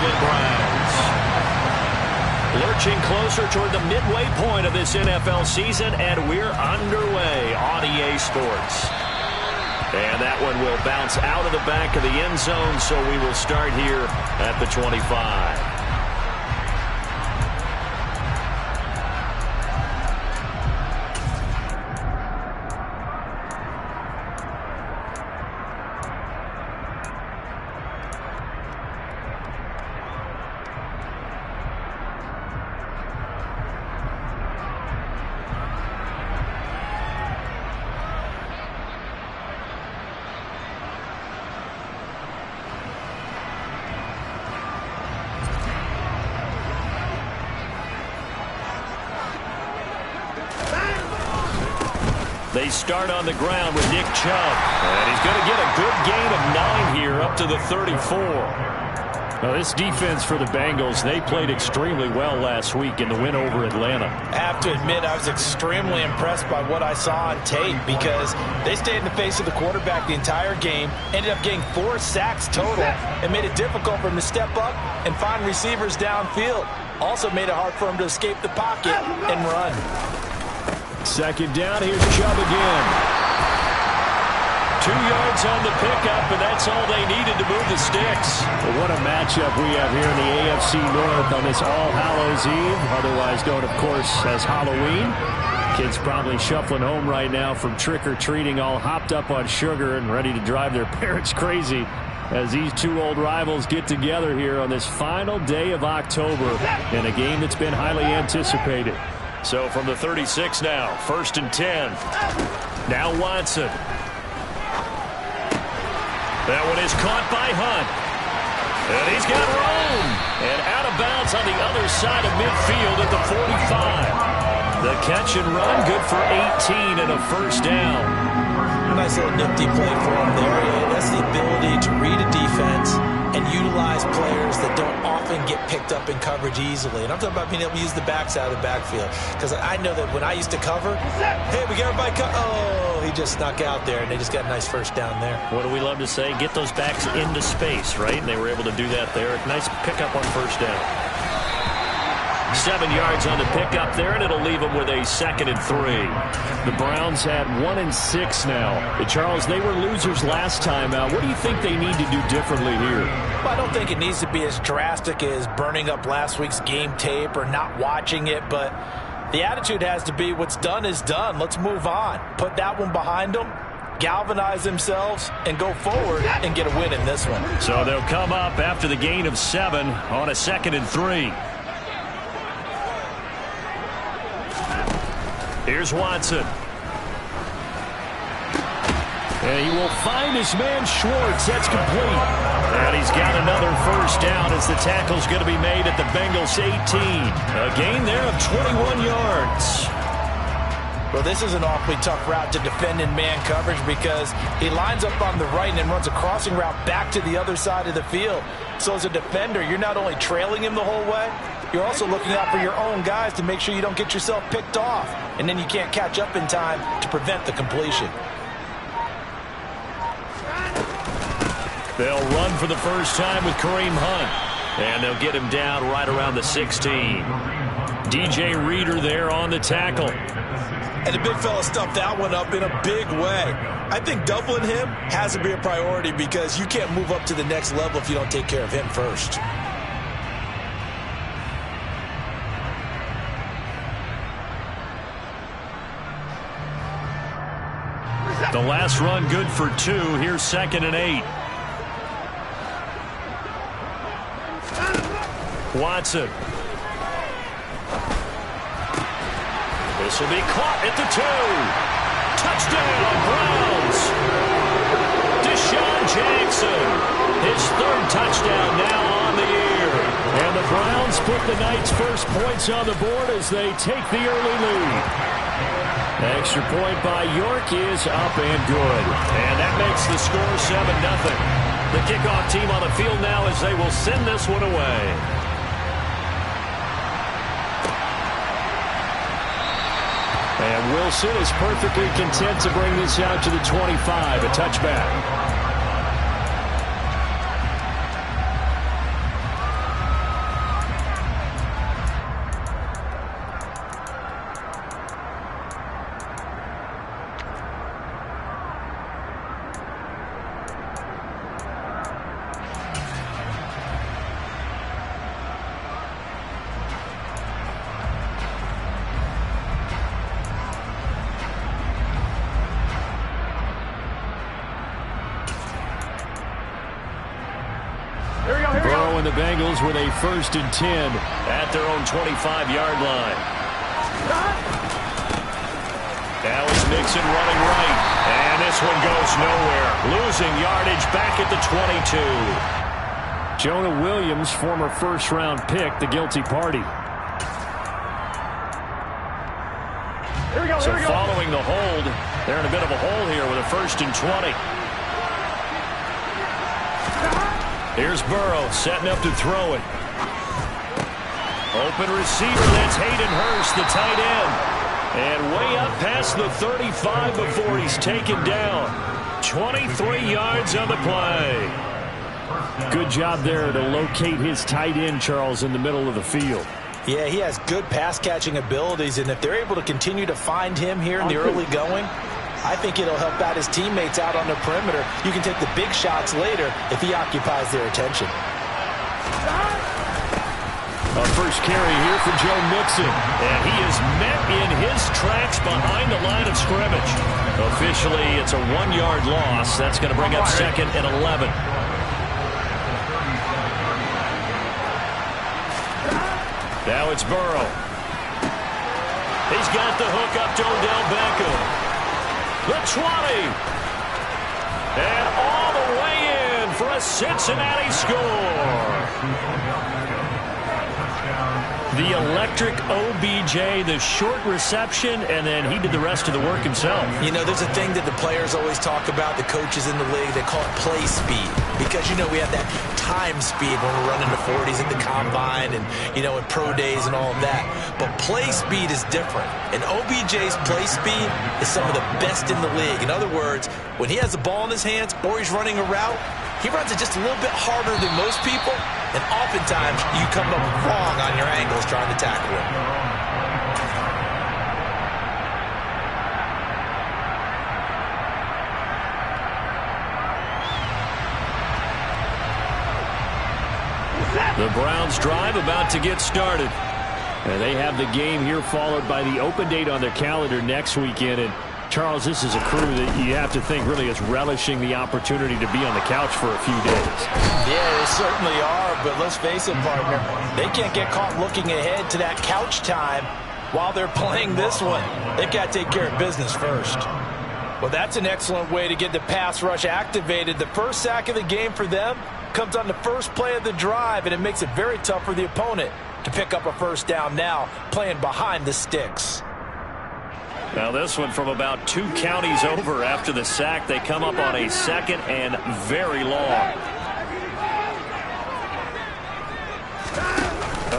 Cleveland Browns. Lurching closer toward the midway point of this NFL season, and we're underway on EA Sports. And that one will bounce out of the back of the end zone, so we will start here at the 25. They start on the ground with Nick Chubb. And he's going to get a good gain of 9 here up to the 34. Now, this defense for the Bengals, they played extremely well last week in the win over Atlanta. I have to admit, I was extremely impressed by what I saw on tape because they stayed in the face of the quarterback the entire game, ended up getting 4 sacks total, and made it difficult for him to step up and find receivers downfield. Also made it hard for him to escape the pocket and run. Second down, here's Chubb again. 2 yards on the pickup, and that's all they needed to move the sticks. Well, what a matchup we have here in the AFC North on this All Hallows Eve, otherwise known, of course, as Halloween. Kids probably shuffling home right now from trick-or-treating, all hopped up on sugar and ready to drive their parents crazy as these two old rivals get together here on this final day of October in a game that's been highly anticipated. So from the 36 now, 1st and 10. Now Watson. That one is caught by Hunt. And he's got room. And out of bounds on the other side of midfield at the 45. The catch and run, good for 18 and a first down. Nice little nifty play for him there. That's the ability to read a defense and utilize players that don't often get picked up in coverage easily. And I'm talking about being able to use the backs out of the backfield. Because I know that when I used to cover, hey, we got everybody oh, he just snuck out there, and they just got a nice first down there. What do we love to say? Get those backs into space, right? And they were able to do that there. Nice pickup on first down. 7 yards on the pickup there, and it'll leave them with a 2nd and 3. The Browns had 1 and 6 now. And Charles, they were losers last time out. What do you think they need to do differently here? Well, I don't think it needs to be as drastic as burning up last week's game tape or not watching it, but the attitude has to be what's done is done. Let's move on. Put that one behind them, galvanize themselves, and go forward and get a win in this one. So they'll come up after the gain of 7 on a 2nd and 3. Here's Watson. And he will find his man Schwartz. That's complete. And he's got another first down as the tackle's going to be made at the Bengals 18. A gain there of 21 yards. Well, this is an awfully tough route to defend in man coverage because he lines up on the right and then runs a crossing route back to the other side of the field. So as a defender, you're not only trailing him the whole way, you're also looking out for your own guys to make sure you don't get yourself picked off. And then you can't catch up in time to prevent the completion. They'll run for the first time with Kareem Hunt. And they'll get him down right around the 16. DJ Reader there on the tackle. And the big fella stuffed that one up in a big way. I think doubling him has to be a priority because you can't move up to the next level if you don't take care of him first. The last run good for 2. Here's 2nd and 8. Watson. This will be caught at the 2. Touchdown, Browns. Deshaun Jackson. His 3rd touchdown now on the year. And the Browns put the night's first points on the board as they take the early lead. Extra point by York is up and good. And that makes the score 7-0. The kickoff team on the field now as they will send this one away. And Wilson is perfectly content to bring this out to the 25, a touchback. Burrow and the Bengals with a 1st and 10 at their own 25-yard line. Now it's Mixon running right. And this one goes nowhere. Losing yardage back at the 22. Jonah Williams, former first-round pick, the guilty party. So following the hold, they're in a bit of a hole here with a 1st and 20. Here's Burrow setting up to throw it. Open receiver, that's Hayden Hurst, the tight end. And way up past the 35 before he's taken down. 23 yards on the play. Good job there to locate his tight end, Charles, in the middle of the field. Yeah, he has good pass-catching abilities, and if they're able to continue to find him here in the early going, I think it'll help out his teammates out on the perimeter. You can take the big shots later if he occupies their attention. A first carry here for Joe Mixon. And he is met in his tracks behind the line of scrimmage. Officially, it's a 1-yard loss. That's going to bring up 2nd and 11. Now it's Burrow. He's got the hook up to Odell Beckham. The 20. And all the way in for a Cincinnati score. The electric OBJ, the short reception, and then he did the rest of the work himself. You know, there's a thing that the players always talk about, the coaches in the league, they call it play speed. Because, you know, we have that time speed when we're running the 40s at the combine and, you know, in pro days and all of that. But play speed is different. And OBJ's play speed is some of the best in the league. In other words, when he has the ball in his hands or he's running a route, he runs it just a little bit harder than most people, and oftentimes you come up wrong on your angles trying to tackle him. The Browns drive about to get started. And they have the game here followed by the open date on their calendar next weekend. And Charles, this is a crew that you have to think really is relishing the opportunity to be on the couch for a few days. Yeah, they certainly are, but let's face it, partner, they can't get caught looking ahead to that couch time while they're playing this one. They've got to take care of business first. Well, that's an excellent way to get the pass rush activated. The first sack of the game for them comes on the first play of the drive, and it makes it very tough for the opponent to pick up a first down now, playing behind the sticks. Now this one from about 2 counties over after the sack. They come up on a 2nd and very long.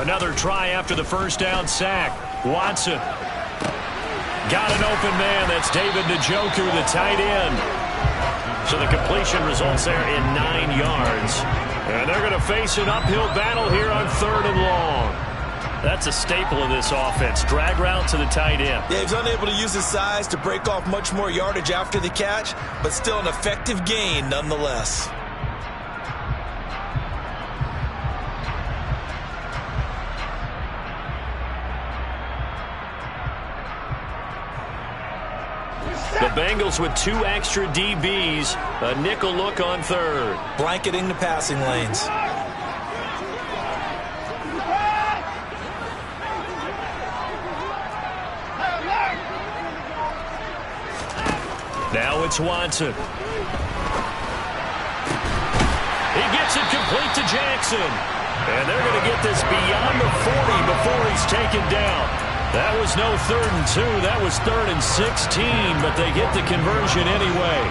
Another try after the first down sack. Watson got an open man. That's David Njoku, the tight end. So the completion results there in 9 yards. And they're going to face an uphill battle here on 3rd and long. That's a staple of this offense. Drag route to the tight end. Yeah, he's unable to use his size to break off much more yardage after the catch, but still an effective gain nonetheless. The Bengals with 2 extra DBs. A nickel look on 3rd. Blanketing the passing lanes. Now it's Watson. He gets it complete to Jackson. And they're going to get this beyond the 40 before he's taken down. That was no 3rd and 2. That was 3rd and 16, but they get the conversion anyway.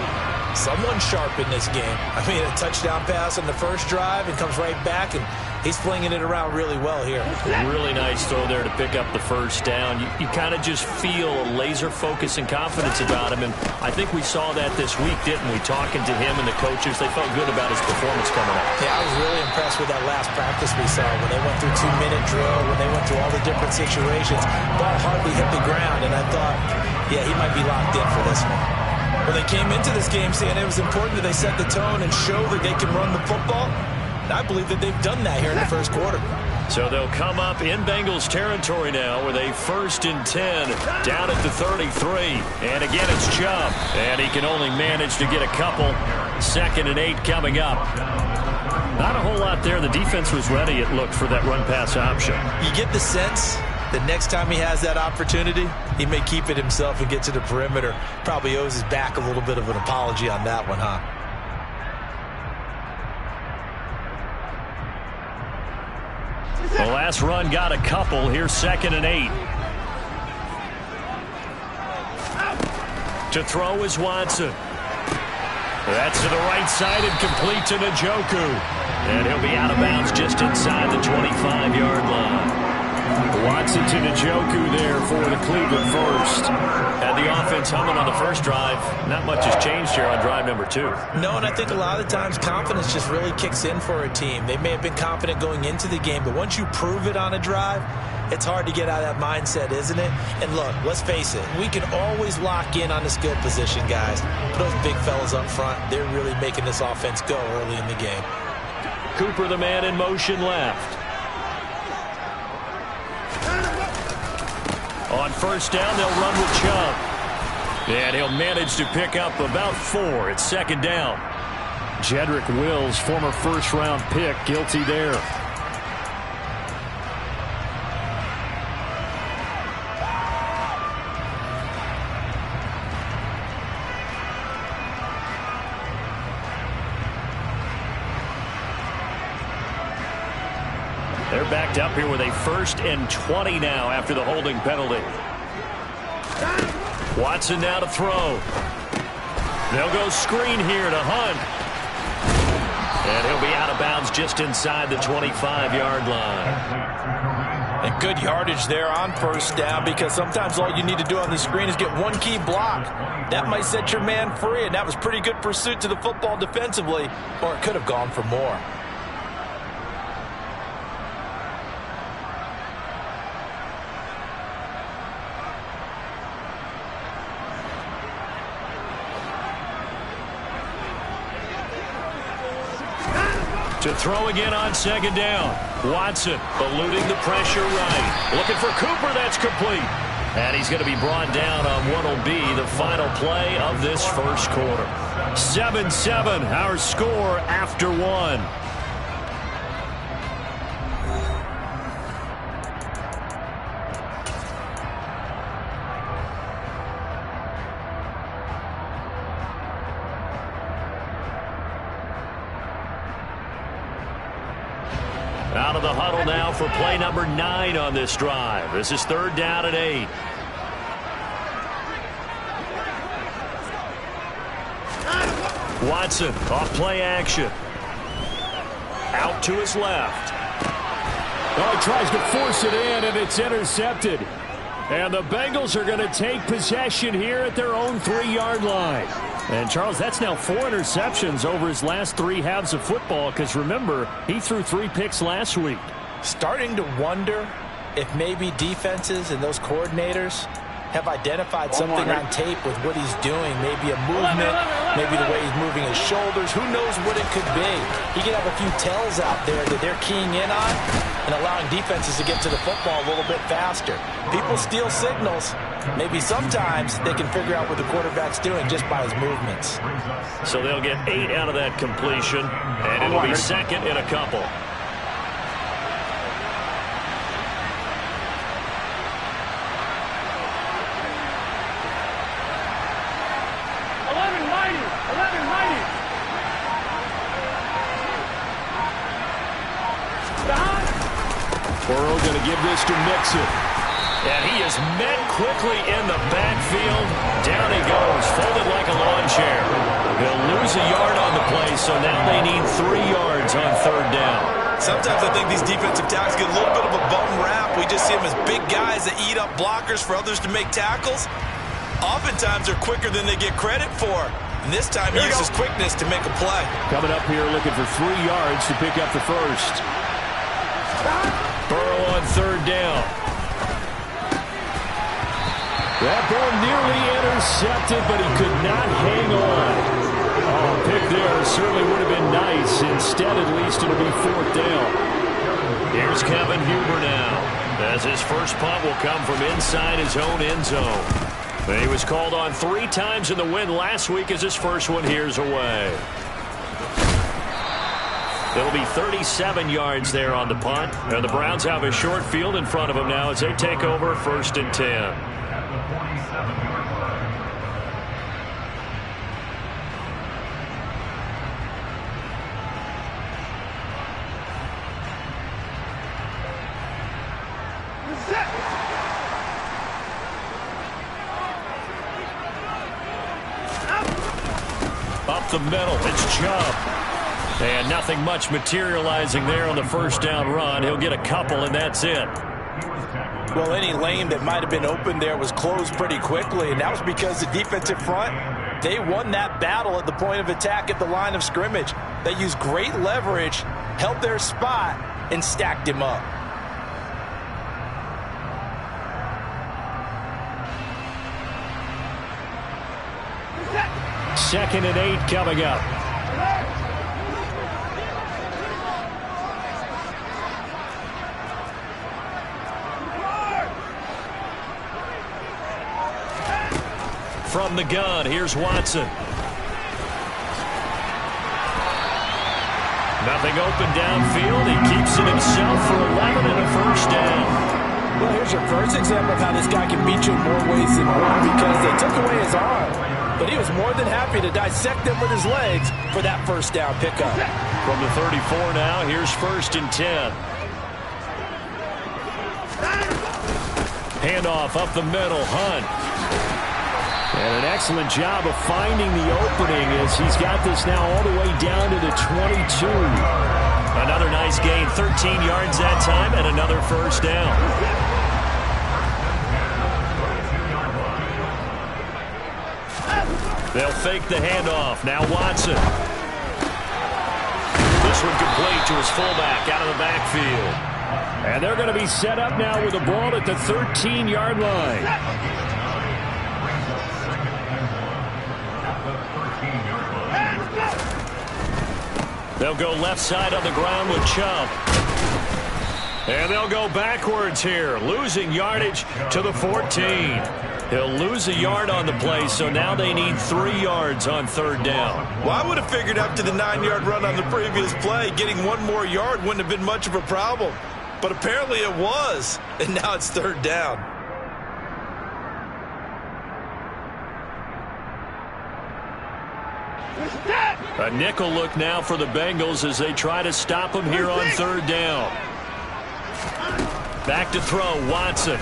Someone sharp in this game. I mean, a touchdown pass on the first drive and comes right back, and he's flinging it around really well here. Really nice throw there to pick up the first down. You kind of just feel a laser focus and confidence about him, and I think we saw that this week, didn't we? Talking to him and the coaches, they felt good about his performance coming up. Yeah, I was really impressed with that last practice we saw when they went through 2-minute drill, when they went through all the different situations. Ball hardly hit the ground, and I thought, yeah, he might be locked in for this one. Well, they came into this game saying it was important that they set the tone and show that they can run the football. And I believe that they've done that here in the first quarter. So they'll come up in Bengals territory now with a 1st and 10 down at the 33. And again, it's Chubb. And he can only manage to get a couple. 2nd and 8 coming up. Not a whole lot out there. The defense was ready, it looked, for that run-pass option. You get the sense that next time he has that opportunity, he may keep it himself and get to the perimeter. Probably owes his back a little bit of an apology on that one, huh? The last run got a couple. Here's 2nd and 8. To throw is Watson. That's to the right side and complete to Njoku. And he'll be out of bounds just inside the 25-yard line. Watson to Njoku there for the Cleveland first. Had the offense humming on the first drive. Not much has changed here on drive number 2. No, and I think a lot of times confidence just really kicks in for a team. They may have been confident going into the game, but once you prove it on a drive, it's hard to get out of that mindset, isn't it? And look, let's face it, we can always lock in on the skill position, guys. But those big fellas up front, they're really making this offense go early in the game. Cooper, the man in motion left. On first down, they'll run with Chubb. And he'll manage to pick up about 4. It's 2nd down. Jedrick Wills, former first-round pick, guilty there. They're backed up here with a 1st and 20 now after the holding penalty. Watson now to throw. They'll go screen here to Hunt. And he'll be out of bounds just inside the 25-yard line. And good yardage there on first down, because sometimes all you need to do on the screen is get one key block. That might set your man free, and that was pretty good pursuit to the football defensively, or it could have gone for more. To throw again on 2nd down. Watson eluding the pressure right. Looking for Cooper. That's complete. And he's going to be brought down on what will be the final play of this first quarter. 7-7, our score after 1. Out of the huddle now for play number 9 on this drive. This is 3rd down and 8. Watson off play action. Out to his left. Oh, he tries to force it in, and it's intercepted. And the Bengals are going to take possession here at their own 3-yard line. And, Charles, that's now 4 interceptions over his last 3 halves of football, because, remember, he threw 3 picks last week. Starting to wonder if maybe defenses and those coordinators have identified something on tape with what he's doing. Maybe a movement, maybe the way he's moving his shoulders. Who knows what it could be? He could have a few tells out there that they're keying in on and allowing defenses to get to the football a little bit faster. People steal signals. Maybe sometimes they can figure out what the quarterback's doing just by his movements. So they'll get 8 out of that completion, and it'll be 2nd and a couple. Burrow going to give this to Mixon. And he is met quickly in the backfield. Down he goes, folded like a lawn chair. He'll lose a yard on the play, so now they need 3 yards on 3rd down. Sometimes I think these defensive tackles get a little bit of a bum rap. We just see them as big guys that eat up blockers for others to make tackles. Oftentimes they're quicker than they get credit for. And this time he uses quickness to make a play. Coming up here looking for 3 yards to pick up the first. Burrow on 3rd down. That ball nearly intercepted, but he could not hang on. Oh, pick there certainly would have been nice. Instead, at least, it'll be 4th down. Here's Kevin Huber now, as his first punt will come from inside his own end zone. He was called on 3 times in the win last week, as his first one here's away. It'll be 37 yards there on the punt. And the Browns have a short field in front of them now as they take over 1st and 10. Up the middle, it's Chubb. And nothing much materializing there on the first down run. He'll get a couple, and that's it. Well, any lane that might have been open there was closed pretty quickly, and that was because the defensive front, they won that battle at the point of attack at the line of scrimmage. They used great leverage, held their spot, and stacked him up. Second and 8 coming up. From the gun, here's Watson. Nothing open downfield. He keeps it himself for 11 and a first down. Well, here's your first example of how this guy can beat you in more ways than one, because they took away his arm. But he was more than happy to dissect them with his legs for that first down pickup. From the 34 now, here's 1st and 10. Handoff up the middle, Hunt. And an excellent job of finding the opening as he's got this now all the way down to the 22. Another nice gain, 13 yards that time, and another first down. They'll fake the handoff. Now Watson. This one complete to his fullback out of the backfield. And they're going to be set up now with the ball at the 13-yard line. They'll go left side on the ground with Chubb. And they'll go backwards here, losing yardage to the 14. He'll lose a yard on the play, so now they need 3 yards on 3rd down. Well, I would have figured after the 9-yard run on the previous play, getting 1 more yard wouldn't have been much of a problem. But apparently it was, and now it's 3rd down. A nickel look now for the Bengals as they try to stop him here on 3rd down. Back to throw, Watson.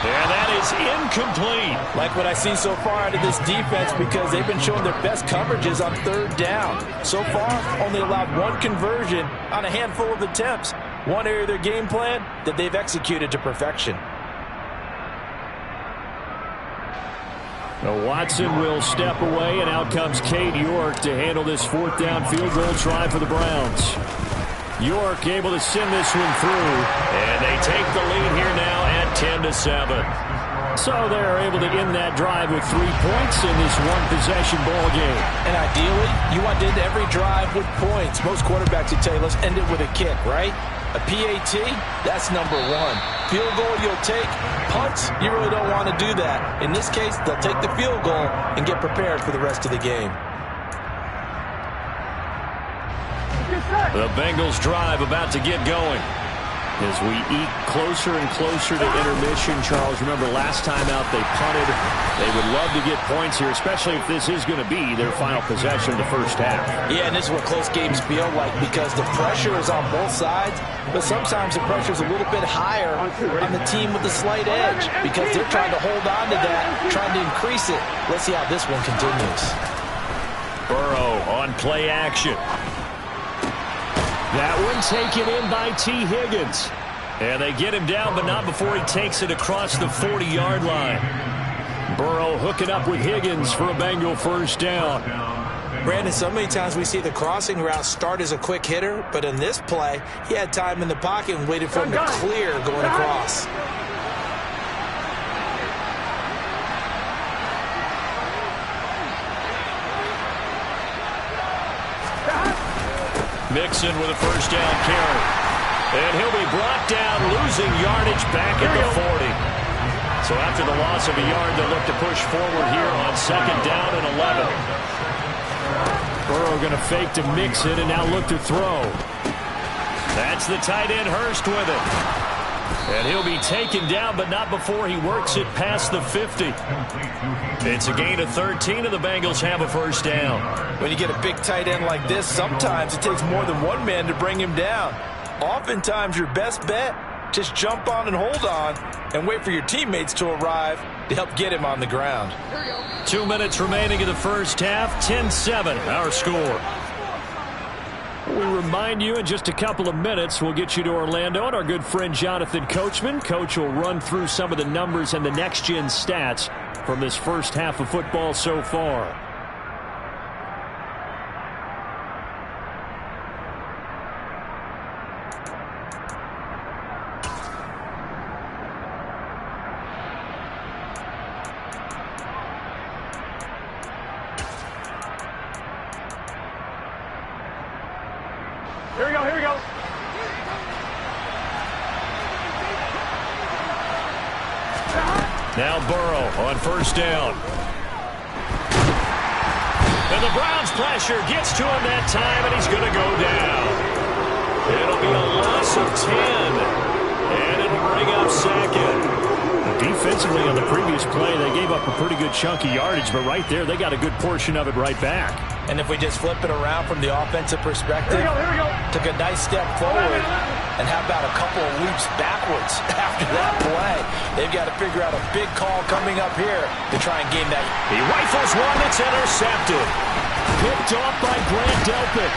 And that is incomplete. Like what I see so far out of this defense, because they've been showing their best coverages on 3rd down. So far, only allowed 1 conversion on a handful of attempts. One area of their game plan that they've executed to perfection. Now Watson will step away, and out comes Cade York to handle this 4th down field goal try for the Browns. York able to send this one through. And they take the lead here now at 10-7. So they're able to end that drive with 3 points in this one-possession ball game. And ideally, you want to end every drive with points. Most quarterbacks would tell you, let's end it with a kick, right? A PAT, that's number 1. Field goal you'll take. Punts, you really don't want to do that. In this case, they'll take the field goal and get prepared for the rest of the game. The Bengals drive about to get going. As we eke closer and closer to intermission, Charles, remember last time out they punted. They would love to get points here, especially if this is going to be their final possession of the first half. Yeah, and this is what close games feel like, because the pressure is on both sides, but sometimes the pressure is a little bit higher on the team with the slight edge, because they're trying to hold on to that, trying to increase it. Let's see how this one continues. Burrow on play action. That one taken in by T. Higgins. And they get him down, but not before he takes it across the 40-yard line. Burrow hooking up with Higgins for a Bengal first down. Brandon, so many times we see the crossing route start as a quick hitter, but in this play, he had time in the pocket and waited for him to clear going across. Mixon with a first down carry. And he'll be brought down, losing yardage back at the 40. So after the loss of a yard, they'll look to push forward here on 2nd down and 11. Burrow going to fake to mix it and now look to throw. That's the tight end Hurst with it. And he'll be taken down, but not before he works it past the 50. It's a gain of 13, and the Bengals have a first down. When you get a big tight end like this, sometimes it takes more than one man to bring him down. Oftentimes, your best bet, just jump on and hold on and wait for your teammates to arrive to help get him on the ground. 2 minutes remaining in the first half. 10-7, our score. We remind you in just a couple of minutes we'll get you to Orlando and our good friend Jonathan Coachman. Coach will run through some of the numbers and the next-gen stats from this first half of football so far. Here we go. Now Burrow on first down. And the Browns pressure gets to him that time, and he's going to go down. It'll be a loss of 10, and it'll bring up second. Defensively on the previous play, they gave up a pretty good chunk of yardage, but right there, they got a good portion of it right back. And if we just flip it around from the offensive perspective, Here we go. took a nice step forward, and how about a couple of leaps backwards after that play? They've got to figure out a big call coming up here to try and gain that. He rifles one that's intercepted. Picked off by Grant Delpit.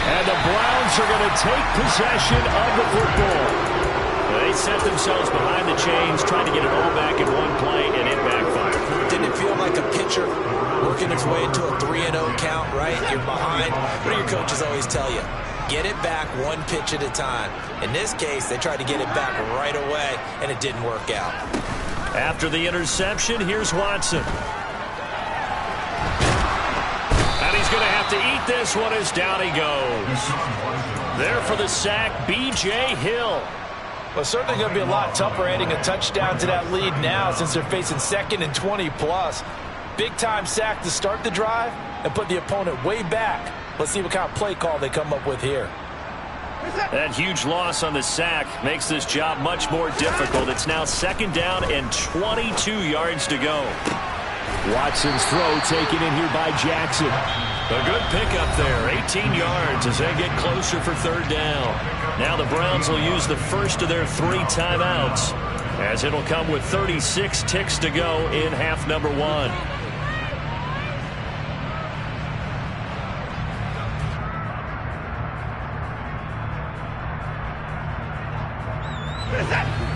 And the Browns are going to take possession of the football. They set themselves behind the chains, trying to get it all back in one play, and it backfired. Didn't it feel like a pitcher working its way into a 3-0 count, right? You're behind. What do your coaches always tell you? Get it back one pitch at a time. In this case, they tried to get it back right away, and it didn't work out. After the interception, here's Watson. And he's going to have to eat this one as down he goes. There for the sack, B.J. Hill. Well, it's certainly going to be a lot tougher adding a touchdown to that lead now since they're facing 2nd and 20+. Big-time sack to start the drive and put the opponent way back. Let's see what kind of play call they come up with here. That huge loss on the sack makes this job much more difficult. It's now 2nd down and 22 yards to go. Watson's throw taken in here by Jackson. A good pickup there, 18 yards as they get closer for 3rd down. Now the Browns will use the first of their 3 timeouts, as it'll come with 36 ticks to go in half number 1.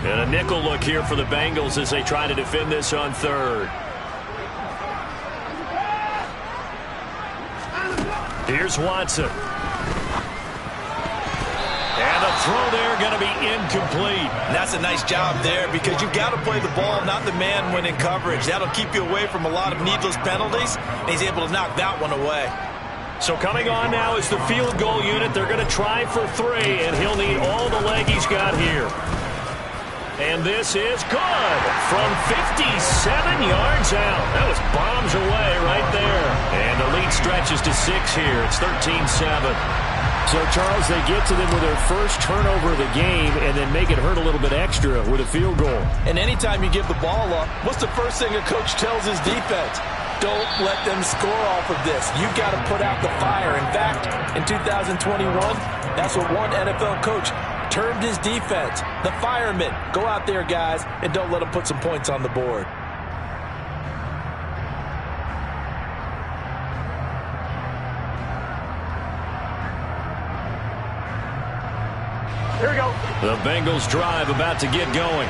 And a nickel look here for the Bengals as they try to defend this on 3rd. Here's Watson. And the throw there going to be incomplete. And that's a nice job there because you've got to play the ball, not the man when in coverage. That'll keep you away from a lot of needless penalties, and he's able to knock that one away. So coming on now is the field goal unit. They're going to try for 3, and he'll need all the leg he's got here. And this is good from 57 yards out. That was bombs away right there. And the lead stretches to 6 here. It's 13-7. So, Charles, they get to them with their first turnover of the game and then make it hurt a little bit extra with a field goal. And anytime you give the ball up, what's the first thing a coach tells his defense? Don't let them score off of this. You've got to put out the fire. In fact, in 2021, that's what one NFL coach termed his defense. The firemen. Go out there, guys, and don't let them put some points on the board. Here we go. The Bengals drive about to get going.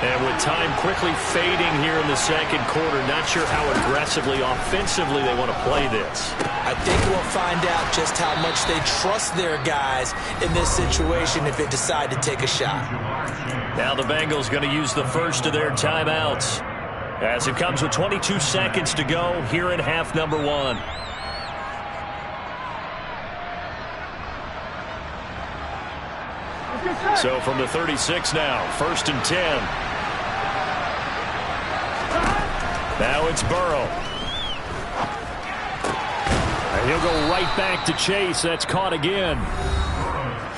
And with time quickly fading here in the 2nd quarter, not sure how aggressively, offensively they want to play this. I think we'll find out just how much they trust their guys in this situation if they decide to take a shot. Now the Bengals going to use the first of their timeouts as it comes with 22 seconds to go here in half number 1. So from the 36 now, 1st and 10. Now it's Burrow. And he'll go right back to chase. That's caught again.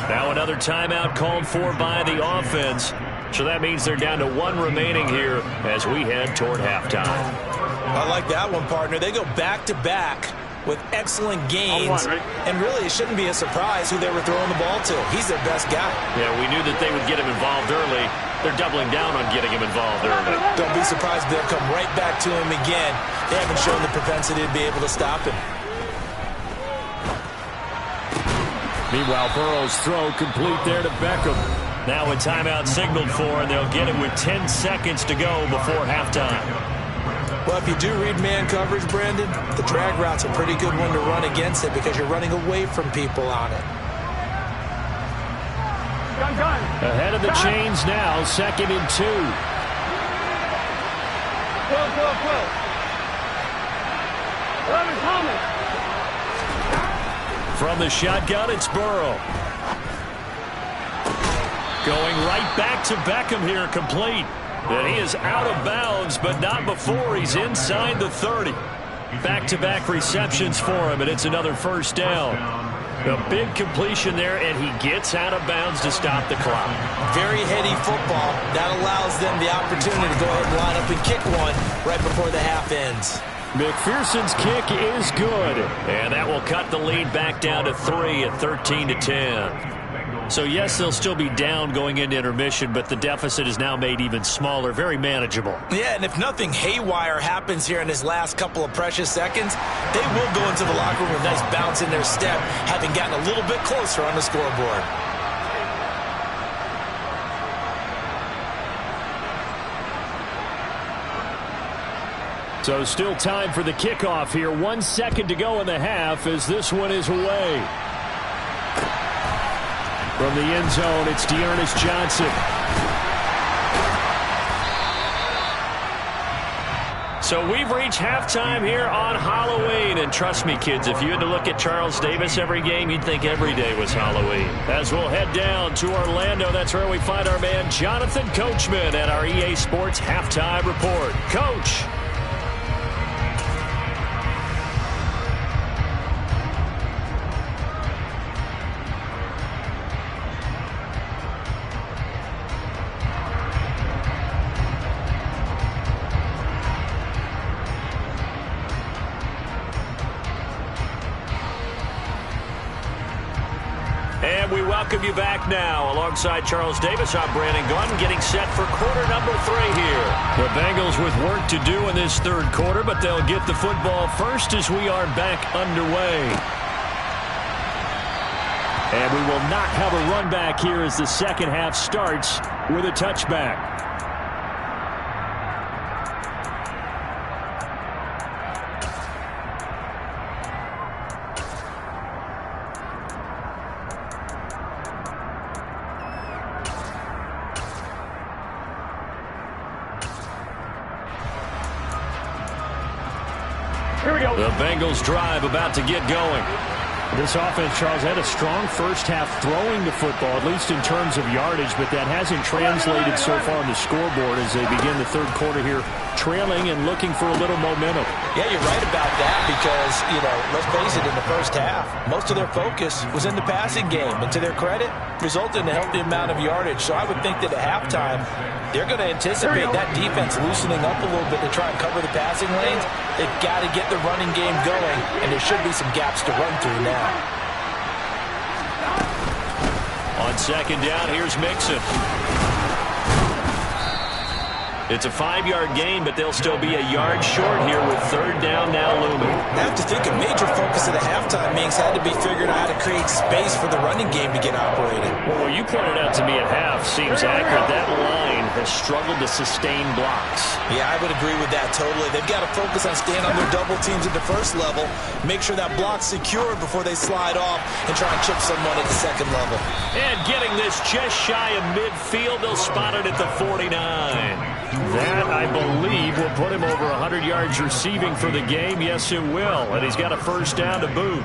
Now another timeout called for by the offense. So that means they're down to 1 remaining here as we head toward halftime. I like that one, partner. They go back-to-back with excellent gains. And really, it shouldn't be a surprise who they were throwing the ball to. He's their best guy. Yeah, we knew that they would get him involved early. They're doubling down on getting him involved early. Don't be surprised if they'll come right back to him again. They haven't shown the propensity to be able to stop him. Meanwhile, Burrow's throw complete there to Beckham. Now a timeout signaled for, and they'll get it with 10 seconds to go before halftime. Well, if you do read man coverage, Brandon, the drag route's a pretty good one to run against it because you're running away from people on it. Ahead of the chains now, 2nd and 2. From the shotgun, it's Burrow. Going right back to Beckham here, complete. And he is out of bounds, but not before he's inside the 30. Back-to-back receptions for him, and it's another first down. A big completion there, and he gets out of bounds to stop the clock. Very heady football. That allows them the opportunity to go ahead and line up and kick one right before the half ends. McPherson's kick is good. And that will cut the lead back down to 3 at 13-10. So, yes, they'll still be down going into intermission, but the deficit is now made even smaller, very manageable. Yeah, and if nothing haywire happens here in his last couple of precious seconds, they will go into the locker room with a nice bounce in their step, having gotten a little bit closer on the scoreboard. So still time for the kickoff here. 1 second to go in the half as this one is away. From the end zone, it's Dearness Johnson. So we've reached halftime here on Halloween. And trust me, kids, if you had to look at Charles Davis every game, you'd think every day was Halloween. As we'll head down to Orlando, that's where we find our man Jonathan Coachman at our EA Sports Halftime Report. Coach. And we welcome you back now. Alongside Charles Davis, I'm Brandon Gaudin, getting set for quarter number 3 here. The Bengals with work to do in this third quarter, but they'll get the football first as we are back underway. And we will not have a run back here as the second half starts with a touchback. The Bengals drive about to get going. This offense, Charles, had a strong first half throwing the football, at least in terms of yardage, but that hasn't translated so far on the scoreboard as they begin the third quarter here, trailing and looking for a little momentum. Yeah, you're right about that because, let's face it, in the first half, most of their focus was in the passing game. And to their credit, resulted in a healthy amount of yardage. So I would think that at halftime, they're going to anticipate that defense loosening up a little bit to try and cover the passing lanes. They've got to get the running game going, and there should be some gaps to run through now. On second down, here's Mixon. It's a 5-yard gain, but they'll still be a yard short here with third down now looming. I have to think a major focus of the halftime meetings had to be figuring out how to create space for the running game to get operated. Well, what you pointed out to me at half seems accurate. That line has struggled to sustain blocks. Yeah, I would agree with that totally. They've got to focus on staying on their double teams at the first level, make sure that block's secure before they slide off and try and chip someone at the second level. And getting this just shy of midfield, they'll spot it at the 49. That, I believe, will put him over 100 yards receiving for the game. Yes, it will. And he's got a first down to boot.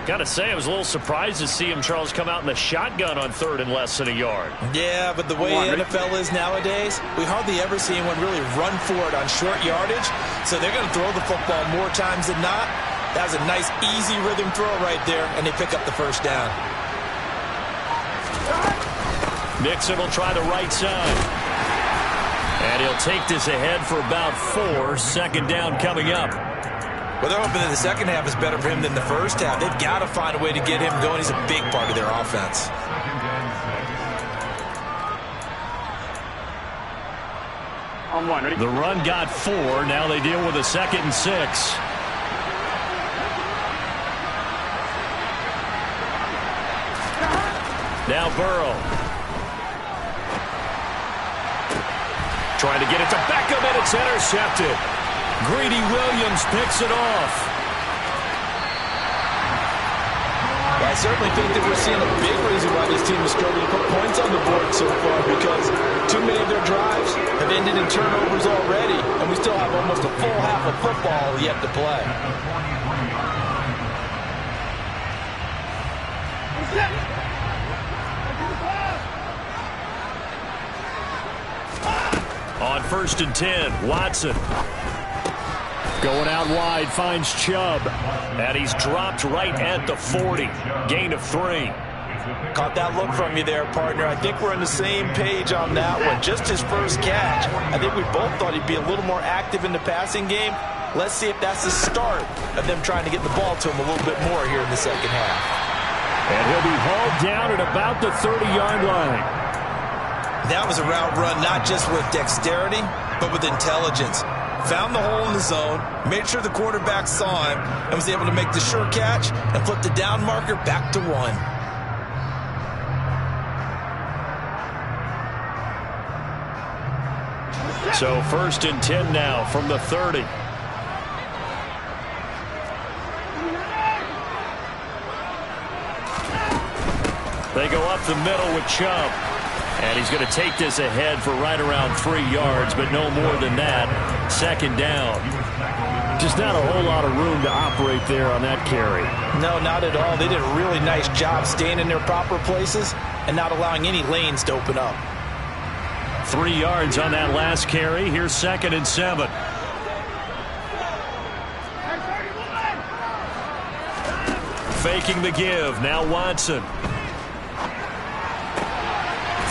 Got to say, I was a little surprised to see him, Charles, come out in the shotgun on third and less than a yard. Yeah, but the way the NFL is nowadays, we hardly ever see anyone really run for it on short yardage. So they're going to throw the football more times than not. That was a nice, easy rhythm throw right there, and they pick up the first down. Nixon will try the right side. And he'll take this ahead for about 4. Second down coming up. Well, they're hoping that the second half is better for him than the first half. They've got to find a way to get him going. He's a big part of their offense. The run got 4. Now they deal with a 2nd and 6. Now Burrow. Trying to get it to Beckham, and it's intercepted. Greedy Williams picks it off. I certainly think that we're seeing a big reason why this team is struggling to put points on the board so far, because too many of their drives have ended in turnovers already, and we still have almost a full half of football yet to play. On 1st and 10, Watson. Going out wide, finds Chubb. And he's dropped right at the 40. Gain of 3. Caught that look from you there, partner. I think we're on the same page on that one. Just his first catch. I think we both thought he'd be a little more active in the passing game. Let's see if that's the start of them trying to get the ball to him a little bit more here in the second half. And he'll be hauled down at about the 30-yard line. That was a route run not just with dexterity, but with intelligence. Found the hole in the zone, made sure the quarterback saw him, and was able to make the sure catch and flip the down marker back to 1. So 1st and 10 now from the 30. They go up the middle with Chubb. And he's going to take this ahead for right around 3 yards, but no more than that. 2nd down. Just not a whole lot of room to operate there on that carry. No, not at all. They did a really nice job staying in their proper places and not allowing any lanes to open up. 3 yards on that last carry. Here's 2nd and 7. Faking the give. Now Watson.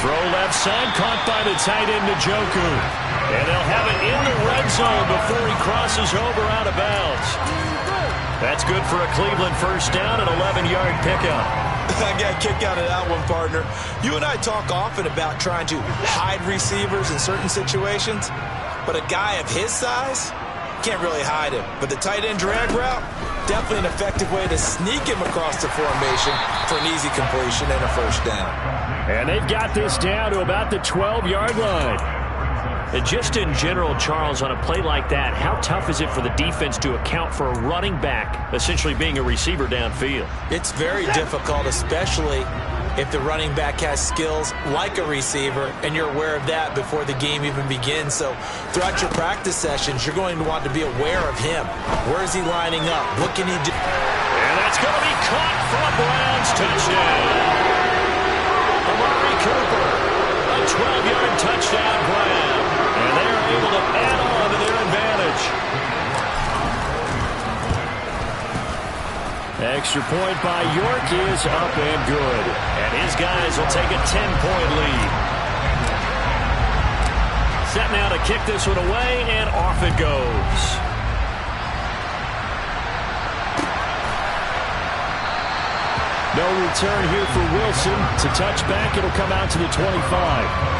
Throw left side, caught by the tight end, Njoku. And they'll have it in the red zone before he crosses over out of bounds. That's good for a Cleveland first down, an 11-yard pickup. I got a kick out of that one, partner. You and I talk often about trying to hide receivers in certain situations, but a guy of his size can't really hide him. But the tight end drag route, definitely an effective way to sneak him across the formation for an easy completion and a first down. And they've got this down to about the 12-yard line. And just in general, Charles, on a play like that, how tough is it for the defense to account for a running back essentially being a receiver downfield? It's very difficult, especially if the running back has skills like a receiver, and you're aware of that before the game even begins. So throughout your practice sessions, you're going to want to be aware of him. Where is he lining up? What can he do? And that's going to be caught for a Browns touchdown. Amari Cooper, a 12-yard touchdown grab. And they're able to add on to their advantage. Extra point by York is up and good. And his guys will take a 10-point lead. Set now to kick this one away, and off it goes. No return here for Wilson. To touch back, it'll come out to the 25.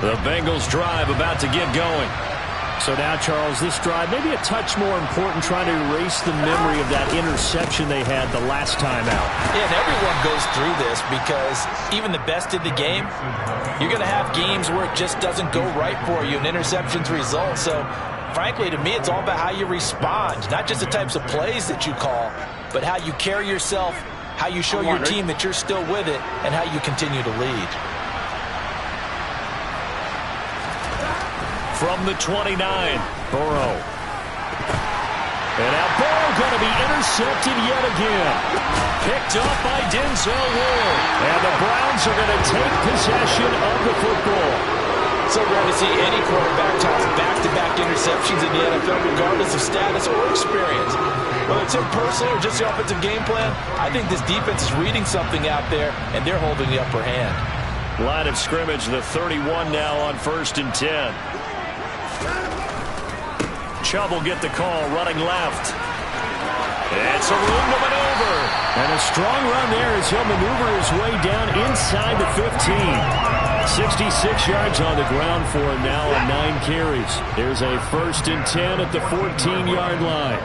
The Bengals drive about to get going. So now, Charles, this drive maybe a touch more important, trying to erase the memory of that interception they had the last time out. Yeah, and everyone goes through this because even the best in the game, you're going to have games where it just doesn't go right for you, and interceptions result. So, frankly, to me, it's all about how you respond, not just the types of plays that you call, but how you carry yourself, how you show your team that you're still with it, and how you continue to lead. From the 29, Burrow. And now Burrow going to be intercepted yet again. Picked up by Denzel Ward. And the Browns are going to take possession of the football. So rare to see any quarterback toss back-to-back interceptions in the NFL, regardless of status or experience. Whether it's him personally or just the offensive game plan, I think this defense is reading something out there, and they're holding the upper hand. Line of scrimmage, the 31 now on 1st and 10. Chubb will get the call, running left. It's a room to maneuver. And a strong run there as he'll maneuver his way down inside the 15. 66 yards on the ground for him now on 9 carries. There's a 1st and 10 at the 14-yard line.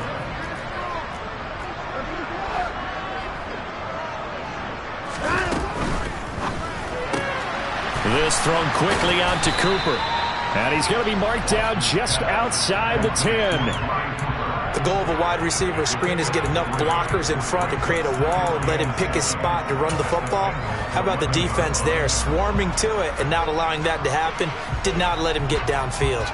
This thrown quickly out to Cooper. And he's going to be marked down just outside the 10. The goal of a wide receiver screen is get enough blockers in front to create a wall and let him pick his spot to run the football. How about the defense there, swarming to it and not allowing that to happen? Did not let him get downfield.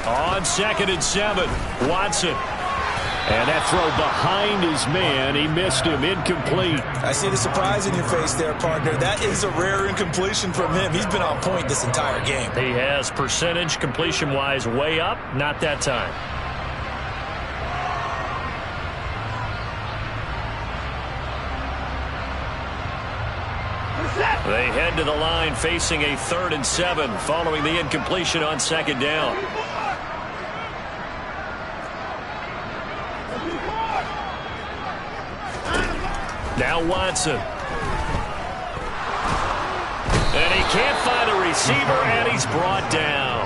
On 2nd and 7, Watson. And that throw behind his man. He missed him. Incomplete. I see the surprise in your face there, partner. That is a rare incompletion from him. He's been on point this entire game. He has percentage completion-wise way up. Not that time. They head to the line facing a 3rd and 7 following the incompletion on 2nd down. Now Watson. And he can't find a receiver, and he's brought down.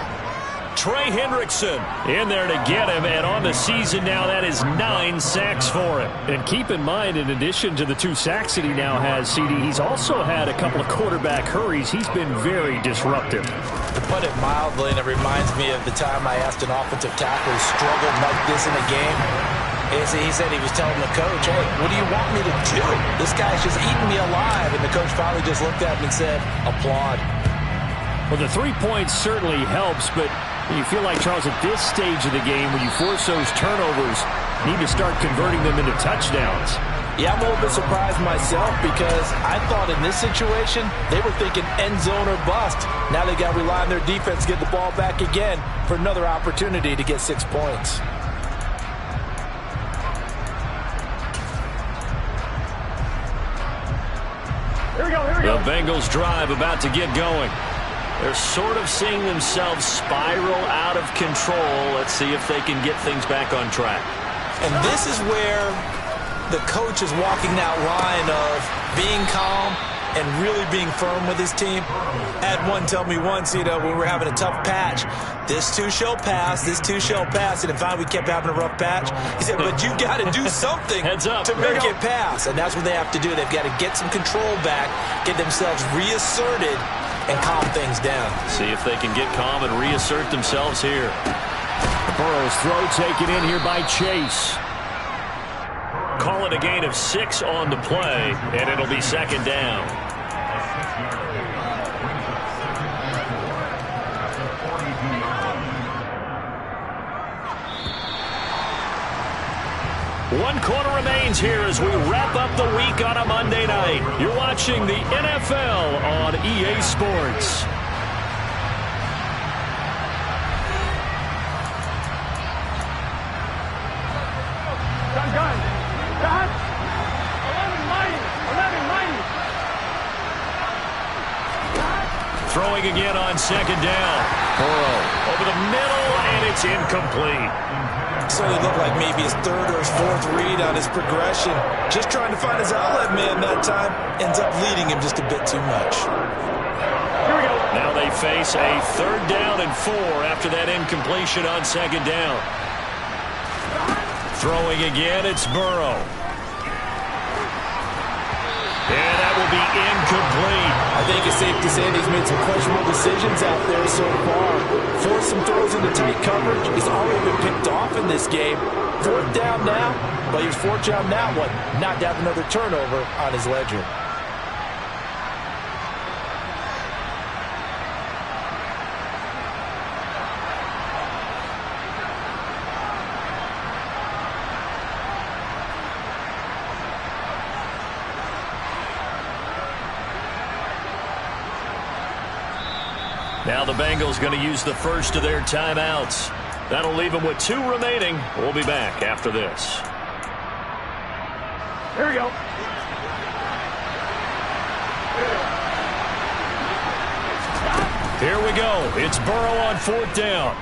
Trey Hendrickson in there to get him, and on the season now, that is 9 sacks for him. And keep in mind, in addition to the 2 sacks that he now has, CD, he's also had a couple of quarterback hurries. He's been very disruptive. To put it mildly, and it reminds me of the time I asked an offensive tackle who struggled like this in a game. He said he was telling the coach, hey, what do you want me to do? This guy's just eating me alive. And the coach finally just looked at him and said, applaud. Well, the 3 points certainly helps, but you feel like, Charles, at this stage of the game, when you force those turnovers, you need to start converting them into touchdowns. Yeah, I'm a little bit surprised myself because I thought in this situation, they were thinking end zone or bust. Now they got to rely on their defense to get the ball back again for another opportunity to get 6 points. The Bengals drive about to get going. They're sort of seeing themselves spiral out of control. Let's see if they can get things back on track. And this is where the coach is walking that line of being calm and really being firm with his team. Had one tell me once, when we're having a tough patch, this too shall pass, this too shall pass. And finally we kept having a rough patch. He said, but you got to do something to make it pass. And that's what they have to do. They've got to get some control back, get themselves reasserted, and calm things down. See if they can get calm and reassert themselves here. Burrow's throw taken in here by Chase. Call it a gain of 6 on the play, and it'll be 2nd down. One quarter remains here as we wrap up the week on a Monday night. You're watching the NFL on EA Sports. Throwing again on 2nd down. Burrow over the middle, and it's incomplete. Certainly looked like maybe his 3rd or his 4th read on his progression. Just trying to find his outlet man that time. Ends up leading him just a bit too much. Now they face a 3rd down and 4 after that incompletion on 2nd down. Throwing again, it's Burrow. And that will be incomplete. I think it's safe to say that he's made some questionable decisions out there so far. Forced some throws into tight coverage. He's already been picked off in this game. 4th down now, but he's 4th down now, not to have another turnover on his ledger. Now the Bengals going to use the first of their timeouts. That'll leave them with 2 remaining. We'll be back after this. Here we go. Here we go. It's Burrow on 4th down.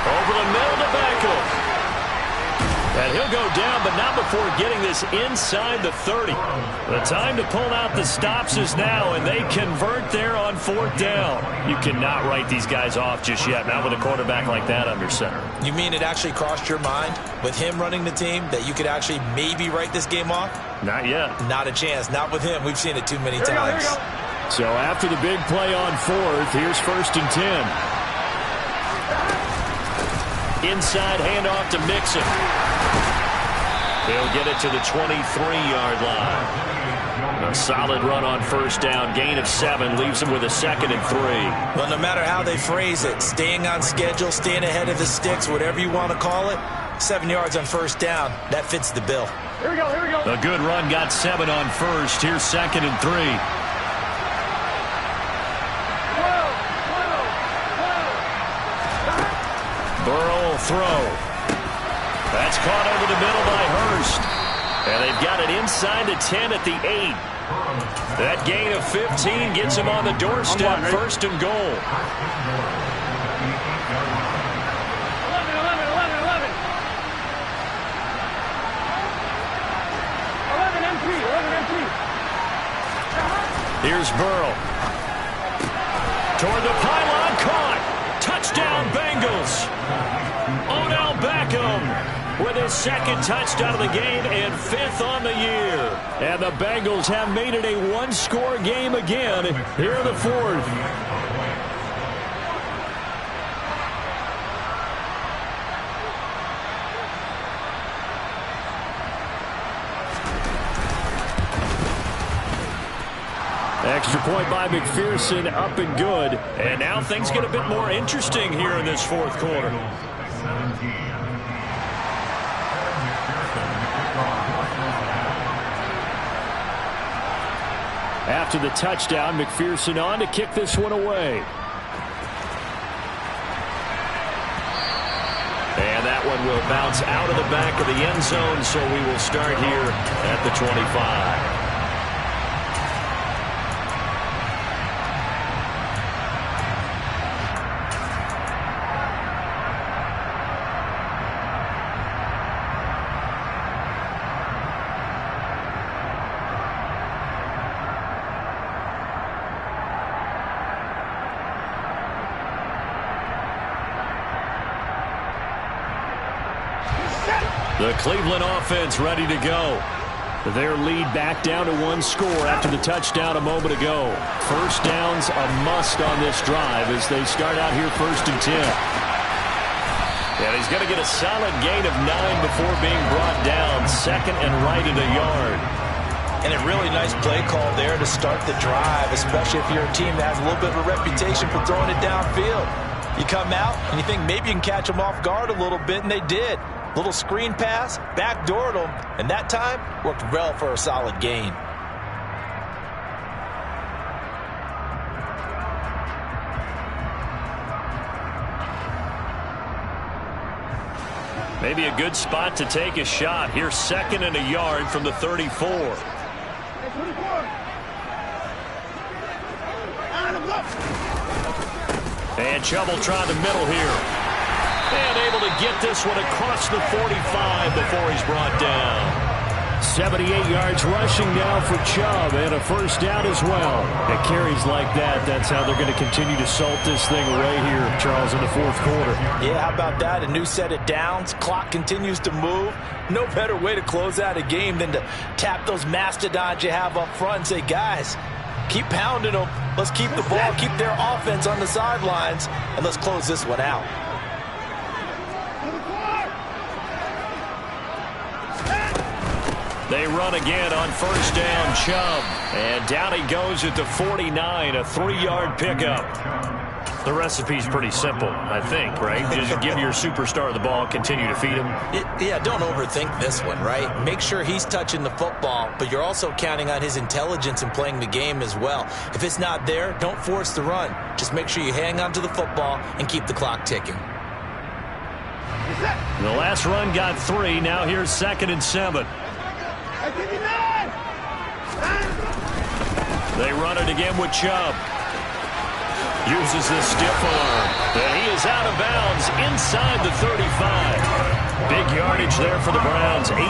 Over the middle to Beckham. And he'll go down, but not before getting this inside the 30. The time to pull out the stops is now, and they convert there on 4th down. You cannot write these guys off just yet, not with a quarterback like that under center. You mean it actually crossed your mind with him running the team that you could actually maybe write this game off? Not yet. Not a chance. Not with him. We've seen it too many times. So after the big play on 4th, here's 1st and 10. Inside handoff to Mixon. He'll get it to the 23-yard line. A solid run on 1st down. Gain of 7 leaves him with a 2nd and 3. Well, no matter how they phrase it, staying on schedule, staying ahead of the sticks, whatever you want to call it, 7 yards on 1st down, that fits the bill. Here we go, here we go. A good run got 7 on 1st. Here's 2nd and 3. Burrow will throw. That's caught over the middle by Hurst. And they've got it inside the 10 at the 8. That gain of 15 gets him on the doorstep, 1st and goal. 11, 11 and 3. Here's Burrow. Toward the pylon, caught. Touchdown, Bengals. Odell Beckham with his 2nd touchdown of the game and 5th on the year. And the Bengals have made it a 1-score game again here in the 4th. Extra point by McPherson, up and good. And now things get a bit more interesting here in this 4th quarter. After the touchdown, McPherson on to kick this one away. And that one will bounce out of the back of the end zone, so we will start here at the 25. The Cleveland offense ready to go. Their lead back down to 1 score after the touchdown a moment ago. 1st down's a must on this drive as they start out here 1st and 10. And he's going to get a solid gain of 9 before being brought down. 2nd and right at a yard. And a really nice play call there to start the drive, especially if you're a team that has a little bit of a reputation for throwing it downfield. You come out and you think maybe you can catch them off guard a little bit, and they did. Little screen pass, backdoored them, and that time worked well for a solid gain. Maybe a good spot to take a shot. Here's 2nd and a yard from the 34. And Chubb will try the middle here. And able to get this one across the 45 before he's brought down. 78 yards rushing now for Chubb, and a first down as well. At carries like that, that's how they're going to continue to salt this thing right here, Charles, in the fourth quarter. Yeah, how about that? A new set of downs. Clock continues to move. No better way to close out a game than to tap those mastodons you have up front and say, guys, keep pounding them. Let's keep the ball, keep their offense on the sidelines, and let's close this one out. They run again on first down, Chubb. And down he goes at the 49, a 3-yard pickup. The recipe's pretty simple, I think, right? Just give your superstar the ball, continue to feed him. Yeah, don't overthink this one, right? Make sure he's touching the football, but you're also counting on his intelligence in playing the game as well. If it's not there, don't force the run. Just make sure you hang on to the football and keep the clock ticking. The last run got 3. Now here's 2nd and 7. They run it again with Chubb. Uses the stiff arm. And he is out of bounds inside the 35. Big yardage there for the Browns, 18.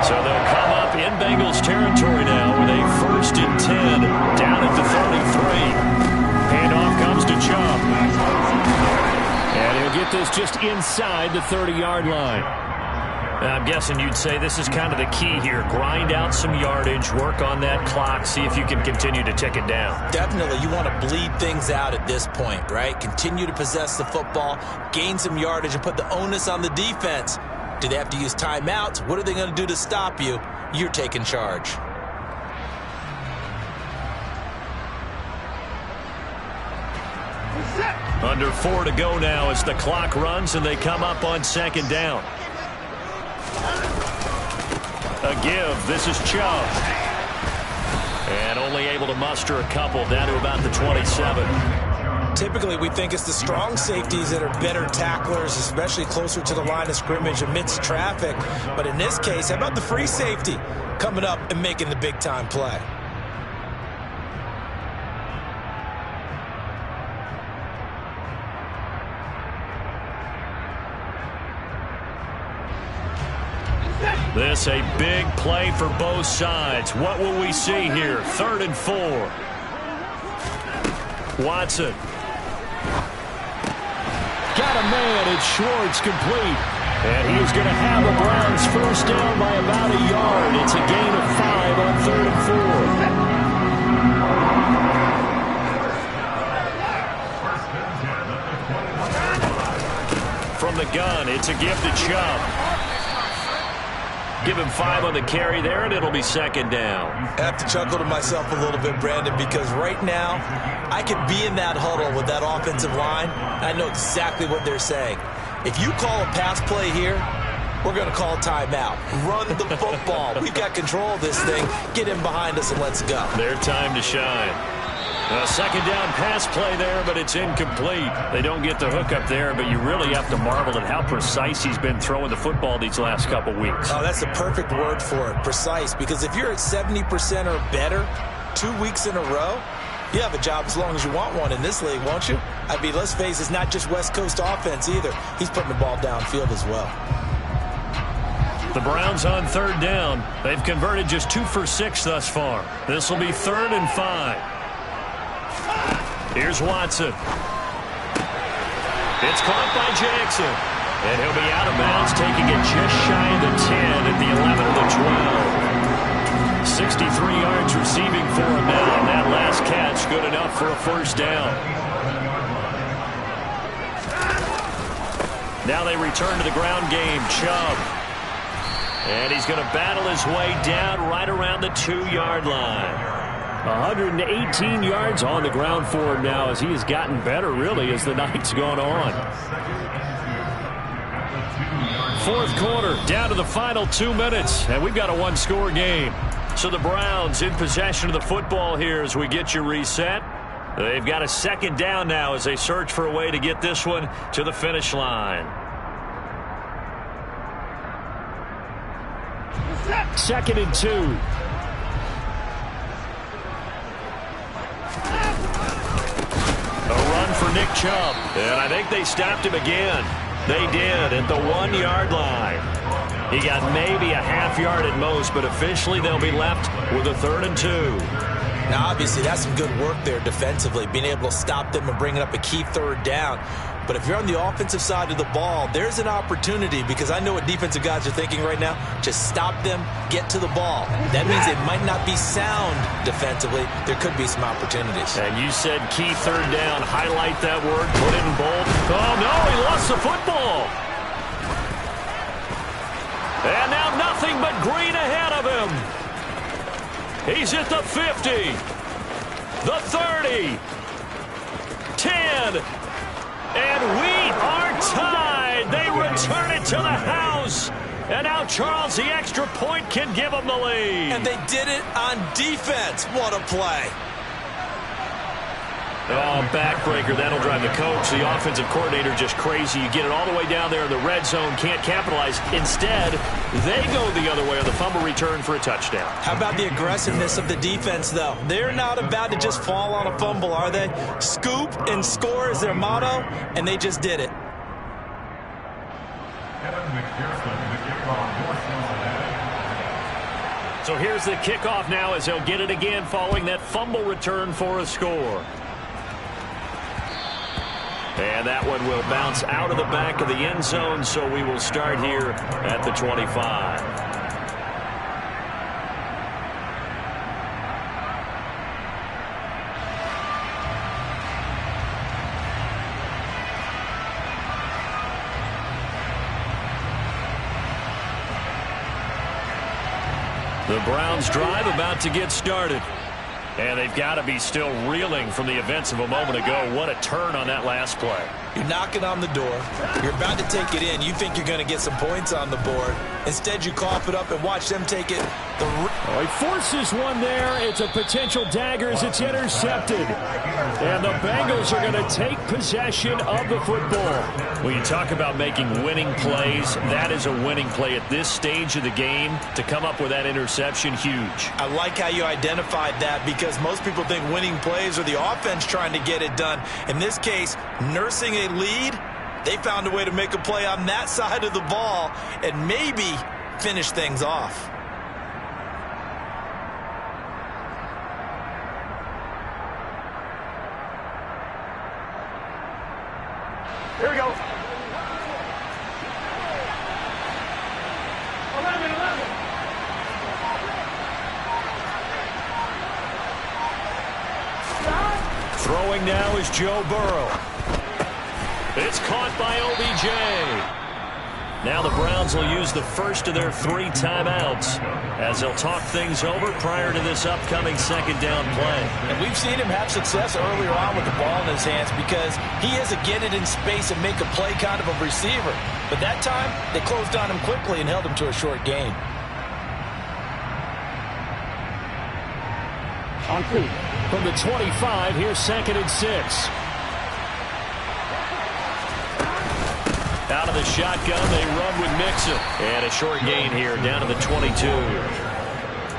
So they'll come up in Bengals territory now with a 1st and 10 down at the 33. Handoff comes to Chubb. And he'll get this just inside the 30-yard line. I'm guessing you'd say this is kind of the key here. Grind out some yardage, work on that clock, see if you can continue to tick it down. Definitely, you want to bleed things out at this point, right? Continue to possess the football, gain some yardage, and put the onus on the defense. Do they have to use timeouts? What are they going to do to stop you? You're taking charge. Under 4 to go now as the clock runs and they come up on 2nd down. A give. This is Chubb. And only able to muster a couple down to about the 27. Typically, we think it's the strong safeties that are better tacklers, especially closer to the line of scrimmage amidst traffic. But in this case, how about the free safety coming up and making the big-time play? This a big play for both sides. What will we see here? 3rd and 4. Watson. Got a man. It's Schwartz complete. And he is going to have the Browns first down by about a yard. It's a gain of 5 on 3rd and 4. From the gun, it's a gift to Chubb. Give him 5 on the carry there, and it'll be 2nd down. I have to chuckle to myself a little bit, Brandon, because right now I could be in that huddle with that offensive line. I know exactly what they're saying. If you call a pass play here, we're going to call timeout. Run the football. We've got control of this thing. Get in behind us and let's go. Their time to shine. A 2nd down pass play there, but it's incomplete. They don't get the hook up there, but you really have to marvel at how precise he's been throwing the football these last couple weeks. Oh, that's the perfect word for it, precise, because if you're at 70% or better 2 weeks in a row, you have a job as long as you want one in this league, won't you? I mean, let's face it, it's not just West Coast offense either. He's putting the ball downfield as well. The Browns on 3rd down. They've converted just 2 for 6 thus far. This will be 3rd and 5. Here's Watson. It's caught by Jackson. And he'll be out of bounds, taking it just shy of the 10 at the 11 of the 12. 63 yards receiving for him now. And that last catch good enough for a first down. Now they return to the ground game. Chubb. And he's going to battle his way down right around the 2-yard line. 118 yards on the ground for him now as he has gotten better, really, as the night's gone on. 4th quarter, down to the final 2 minutes, and we've got a 1-score game. So the Browns in possession of the football here as we get you reset. They've got a 2nd down now as they search for a way to get this one to the finish line. 2nd and 2. A run for Nick Chubb, and I think they stopped him again. They did at the 1-yard line. He got maybe a half yard at most, but officially they'll be left with a 3rd and 2. Now, obviously, that's some good work there defensively, being able to stop them and bringing up a key 3rd down. But if you're on the offensive side of the ball, there's an opportunity, because I know what defensive guys are thinking right now. Just stop them, get to the ball. That means they might not be sound defensively. There could be some opportunities. And you said key 3rd down. Highlight that word. Put it in bold. Oh, no, he lost the football. And now nothing but green ahead of him. He's at the 50, the 30, 10, and we are tied. They return it to the house. And now Charles, the extra point, can give them the lead. And they did it on defense. What a play. Oh, backbreaker. That'll drive the coach, the offensive coordinator, just crazy. You get it all the way down there in the red zone, can't capitalize. Instead, they go the other way on the fumble return for a touchdown. How about the aggressiveness of the defense, though? They're not about to just fall on a fumble, are they? Scoop and score is their motto, and they just did it. So here's the kickoff now as they'll get it again following that fumble return for a score. And that one will bounce out of the back of the end zone, so we will start here at the 25. The Browns drive about to get started. And they've got to be still reeling from the events of a moment ago. What a turn on that last play. You're knocking on the door. You're about to take it in. You think you're going to get some points on the board. Instead, you cough it up and watch them take it. He forces one there. It's a potential dagger as it's intercepted. And the Bengals are going to take possession of the football. When you talk about making winning plays, that is a winning play at this stage of the game. To come up with that interception, huge. I like how you identified that, because most people think winning plays are the offense trying to get it done. In this case, nursing a lead, they found a way to make a play on that side of the ball and maybe finish things off. Here we go. 11. Throwing now is Joe Burrow. It's caught by OBJ. Now the Browns will use the first of their 3 timeouts as they'll talk things over prior to this upcoming second down play. And we've seen him have success earlier on with the ball in his hands because he is a get it in space and make a play kind of a receiver. But that time, they closed on him quickly and held him to a short gain. On 2. From the 25, here's 2nd and 6. Out of the shotgun, they run with Mixon. And a short gain here, down to the 22.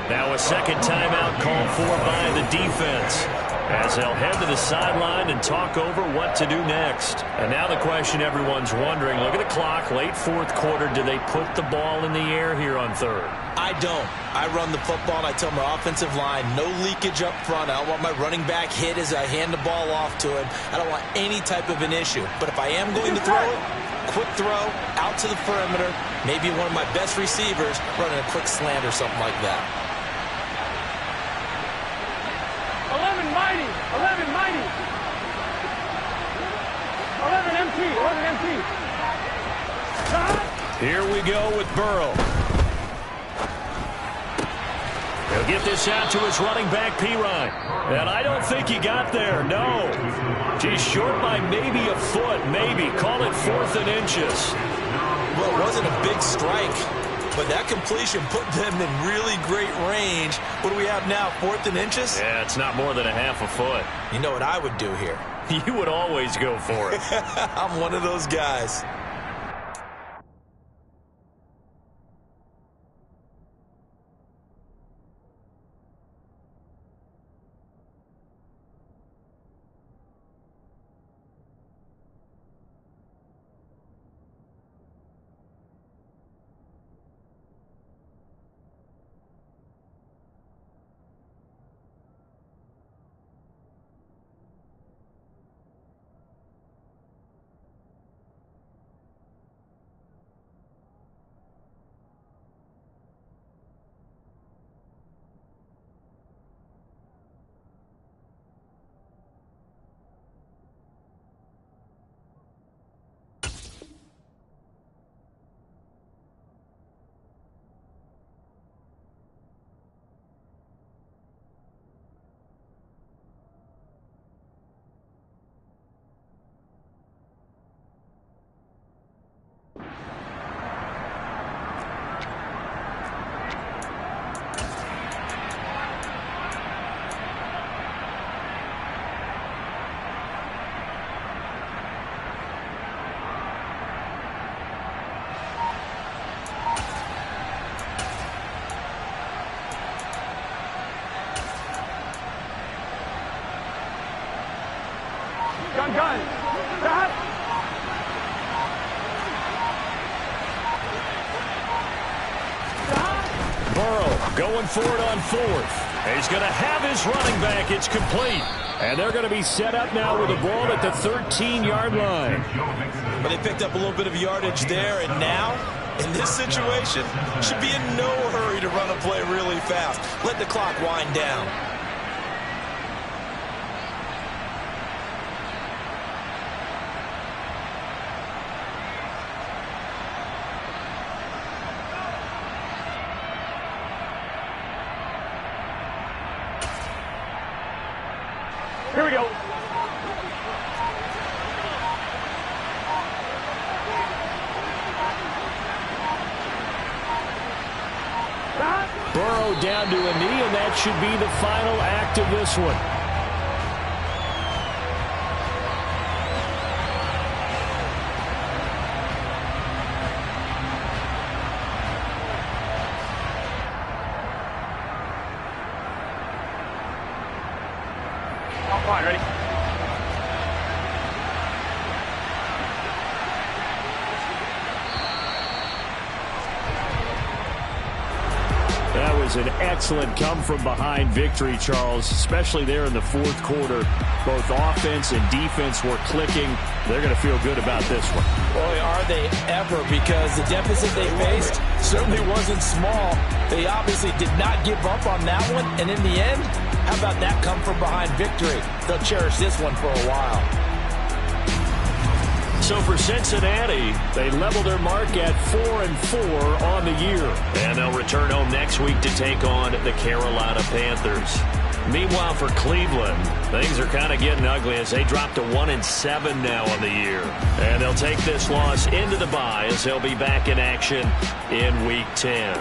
Now a second timeout called for by the defense, as they'll head to the sideline and talk over what to do next. And now the question everyone's wondering, look at the clock, late 4th quarter, do they put the ball in the air here on 3rd? I don't. I run the football and I tell my offensive line, no leakage up front. I don't want my running back hit as I hand the ball off to him. I don't want any type of an issue. But if I am going to throw it, quick throw, out to the perimeter, maybe one of my best receivers running a quick slant or something like that. 11 mighty. 11 mighty. 11 MT. 11 MT. Here we go with Burrow. He'll get this out to his running back, Pirine. And I don't think he got there, no. He's short by maybe a foot, maybe. Call it 4th and inches. Well, it wasn't a big strike, but that completion put them in really great range. What do we have now, 4th and inches? Yeah, it's not more than a half a foot. You know what I would do here? You would always go for it. I'm one of those guys. Gun, gun. Stop. Burrow going for it on fourth. He's going to have his running back. It's complete. And they're going to be set up now with the ball at the 13-yard line. But they picked up a little bit of yardage there, and now, in this situation, should be in no hurry to run a play really fast. Let the clock wind down. Here we go. Burrow down to a knee, and that should be the final act of this one. I'm fine, ready? That was an excellent come-from-behind victory, Charles, especially there in the fourth quarter. Both offense and defense were clicking. They're going to feel good about this one. Boy, are they ever, because the deficit they faced certainly wasn't small. They obviously did not give up on that one, and in the end, how about that come-from-behind victory? They'll cherish this one for a while. So for Cincinnati, They level their mark at 4-4 on the year. and they'll return home next week to take on the Carolina Panthers. Meanwhile, for Cleveland, things are kind of getting ugly as they drop to 1-7 now on the year. And they'll take this loss into the bye as they'll be back in action in Week 10.